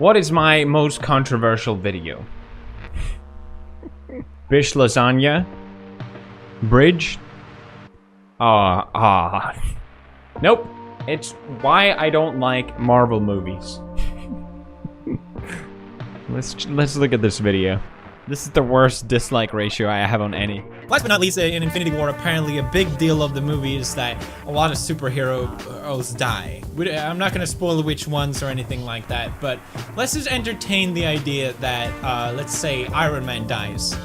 What is my most controversial video? Bish lasagna? Bridge? Nope. It's why I don't like Marvel movies. Let's look at this video. This is the worst dislike ratio I have on any. Last but not least, in Infinity War, apparently a big deal of the movie is that a lot of superheroes die. I'm not gonna spoil which ones or anything like that, but let's just entertain the idea that, let's say Iron Man dies.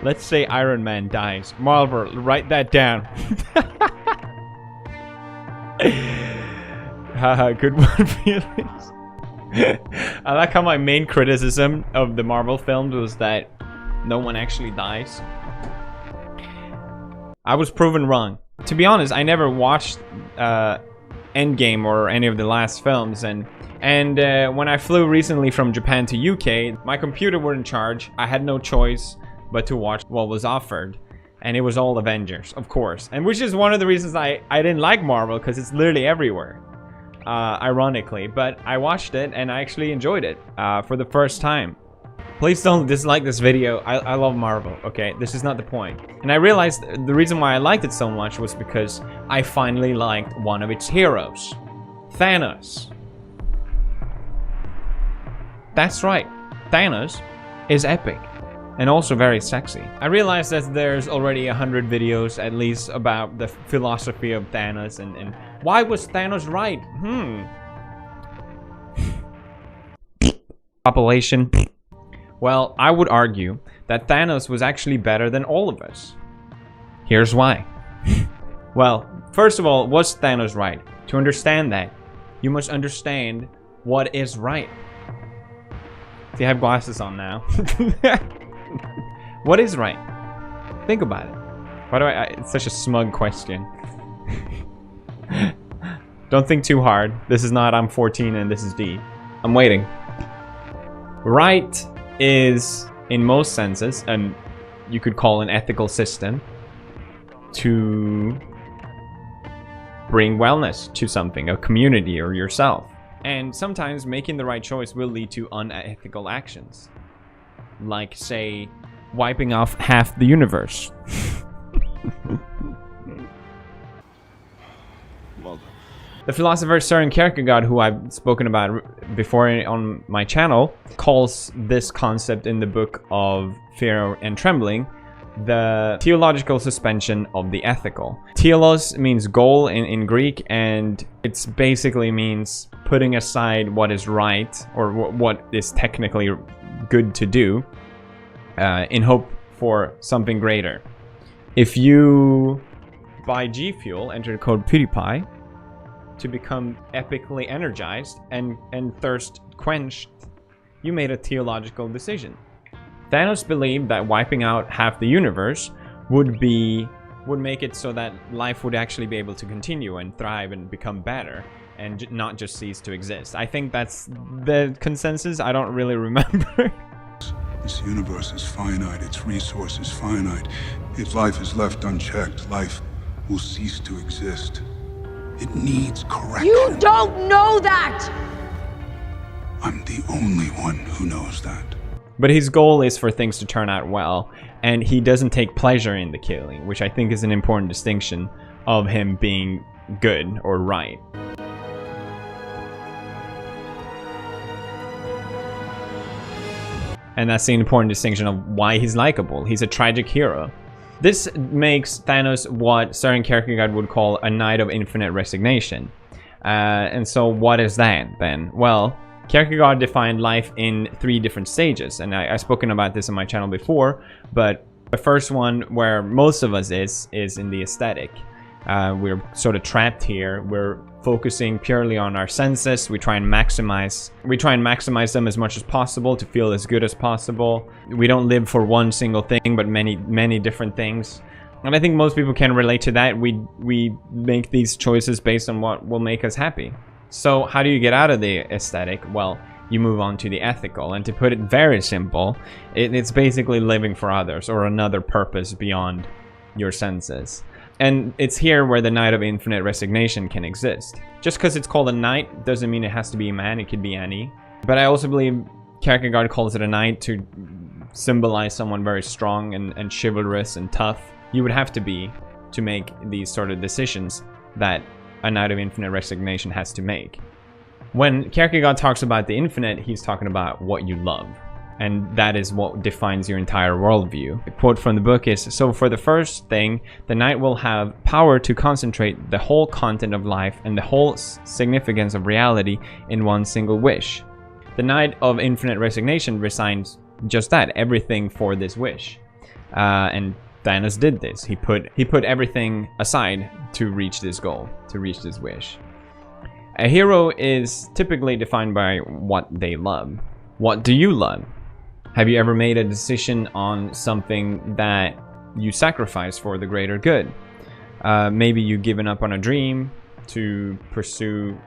Let's say Iron Man dies. Marvel, write that down. Haha, good one, Felix. I like how my main criticism of the Marvel films was that no one actually dies. I was proven wrong. To be honest, I never watched Endgame or any of the last films, and when I flew recently from Japan to UK, my computer were in charge. I had no choice but to watch what was offered, and it was all Avengers, of course, and which is one of the reasons I didn't like Marvel, because it's literally everywhere. Ironically, but I watched it and I actually enjoyed it for the first time. Please don't dislike this video. I love Marvel, okay? This is not the point. And I realized the reason why I liked it so much was because I finally liked one of its heroes, Thanos. That's right, Thanos is epic and also very sexy. I realized that there's already 100 videos at least about the philosophy of Thanos and why was Thanos right? Population. Well, I would argue that Thanos was actually better than all of us. Here's why. Well, first of all, was Thanos right? To understand that, you must understand what is right. See, I have glasses on now. What is right? Think about it. Why do it's such a smug question. Don't think too hard. This is not I'm 14 and this is D. I'm waiting. Right is, in most senses, and you could call an ethical system to bring wellness to something, a community or yourself. And sometimes making the right choice will lead to unethical actions. Like, say, wiping off half the universe. The philosopher Søren Kierkegaard, who I've spoken about before on my channel, calls this concept in the book of Fear and Trembling the theological suspension of the ethical. Telos means goal in Greek, and it basically means putting aside what is right or what is technically good to do in hope for something greater. If you buy G Fuel, enter the code PewDiePie to become epically energized and thirst quenched, you made a theological decision. Thanos believed that wiping out half the universe would make it so that life would actually be able to continue and thrive and become better and not just cease to exist. I think that's the consensus. I don't really remember. This universe is finite, its resources finite. If life is left unchecked, life will cease to exist. It needs correction. You don't know that! I'm the only one who knows that. But his goal is for things to turn out well, and he doesn't take pleasure in the killing, which I think is an important distinction of him being good or right. And that's the important distinction of why he's likable. He's a tragic hero. This makes Thanos what Søren Kierkegaard would call a knight of infinite resignation. And so what is that then? Well, Kierkegaard defined life in 3 different stages, and I've spoken about this on my channel before, but the first one where most of us is in the aesthetic. We're sort of trapped here. We're focusing purely on our senses. We try and maximize them as much as possible to feel as good as possible. We don't live for one single thing, but many different things. And I think most people can relate to that. We make these choices based on what will make us happy. So how do you get out of the aesthetic? Well, you move on to the ethical. And to put it very simple, it's basically living for others or another purpose beyond your senses. And it's here where the Knight of Infinite Resignation can exist. Just because it's called a knight doesn't mean it has to be a man, it could be any. But I also believe Kierkegaard calls it a knight to symbolize someone very strong and chivalrous and tough. You would have to be to make these sort of decisions that a Knight of Infinite Resignation has to make. When Kierkegaard talks about the infinite, he's talking about what you love. And that is what defines your entire worldview. The quote from the book is, "So for the first thing, the knight will have power to concentrate the whole content of life and the whole significance of reality in one single wish. The Knight of Infinite Resignation resigns just that, everything for this wish." And Thanos did this. He put everything aside to reach this goal, to reach this wish. A hero is typically defined by what they love. What do you love? Have you ever made a decision on something that you sacrifice for the greater good? Maybe you've given up on a dream to pursue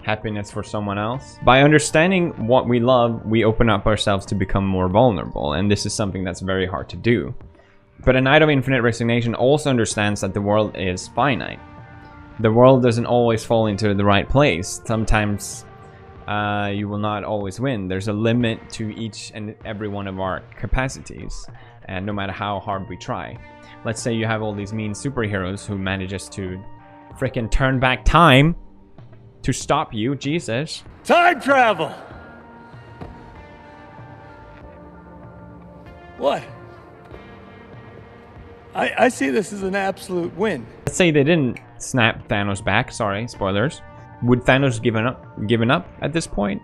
happiness for someone else. By understanding what we love, we open up ourselves to become more vulnerable, and this is something that's very hard to do. But a Knight of Infinite Resignation also understands that the world is finite. The world doesn't always fall into the right place. Sometimes you will not always win. There's a limit to each and every one of our capacities, and no matter how hard we try. Let's say you have all these mean superheroes who manages to frickin' turn back time to stop you, Jesus. Time travel! What? I see this as an absolute win. Let's say they didn't snap Thanos back, sorry, spoilers. Would Thanos given up at this point?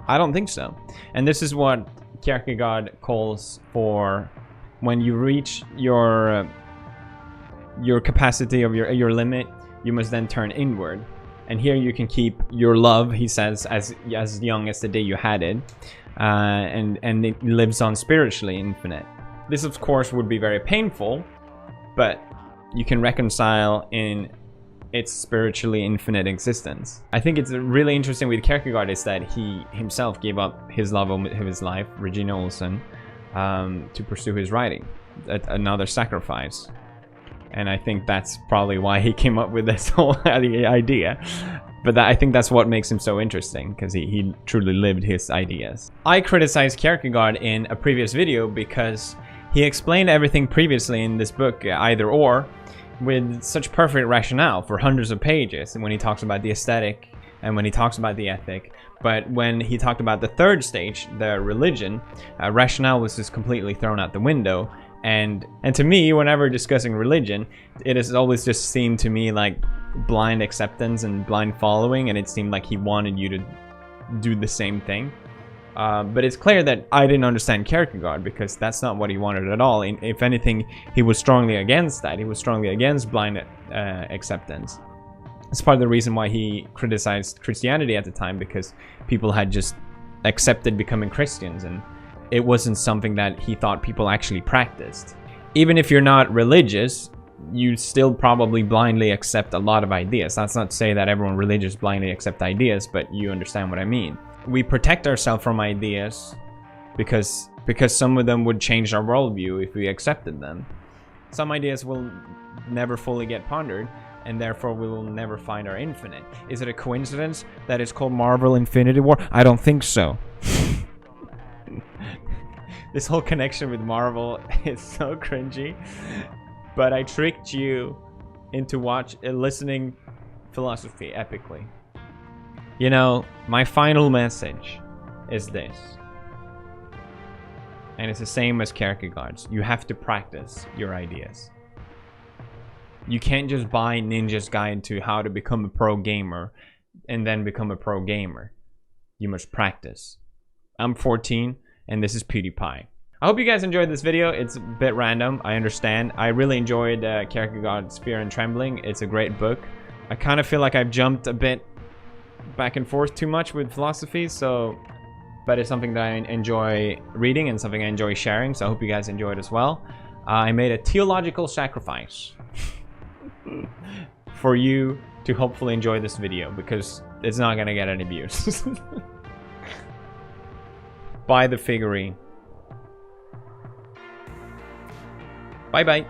I don't think so. And this is what Kierkegaard calls for when you reach your capacity of your limit, you must then turn inward. And here you can keep your love, he says, as young as the day you had it. And it lives on spiritually infinite. This, of course, would be very painful, but you can reconcile in its spiritually infinite existence. I think it's really interesting with Kierkegaard is that he himself gave up his love of his life, Regina Olsen, to pursue his writing. Another sacrifice. And I think that's probably why he came up with this whole idea. But I think that's what makes him so interesting, because he truly lived his ideas. I criticized Kierkegaard in a previous video because he explained everything previously in this book, Either Or, with such perfect rationale for hundreds of pages, and when he talks about the aesthetic and when he talks about the ethic. But when he talked about the third stage, the religion, rationale was just completely thrown out the window. And to me, whenever discussing religion, it has always just seemed to me like blind acceptance and blind following, and it seemed like he wanted you to do the same thing. But it's clear that I didn't understand Kierkegaard, because that's not what he wanted at all. If anything, he was strongly against that. He was strongly against blind acceptance. It's part of the reason why he criticized Christianity at the time, because people had just accepted becoming Christians, and it wasn't something that he thought people actually practiced. Even if you're not religious, you still probably blindly accept a lot of ideas. That's not to say that everyone religious blindly accept ideas, but you understand what I mean. We protect ourselves from ideas because some of them would change our worldview if we accepted them. Some ideas will never fully get pondered, and therefore we will never find our infinite. Is it a coincidence that it's called Marvel Infinity War? I don't think so. This whole connection with Marvel is so cringy, but I tricked you into listening philosophy epically. You know, my final message is this, and it's the same as Kierkegaard's. You have to practice your ideas. You can't just buy Ninja's Guide to how to become a pro gamer and then become a pro gamer. You must practice. I'm 14. And this is PewDiePie. I hope you guys enjoyed this video. It's a bit random, I understand. I really enjoyed Kierkegaard's Fear and Trembling. It's a great book. I kind of feel like I've jumped a bit back and forth too much with philosophy, but it's something that I enjoy reading and something I enjoy sharing, so I hope you guys enjoyed as well. I made a theological sacrifice for you to hopefully enjoy this video, because it's not gonna get any views. buy the figurine. Bye bye.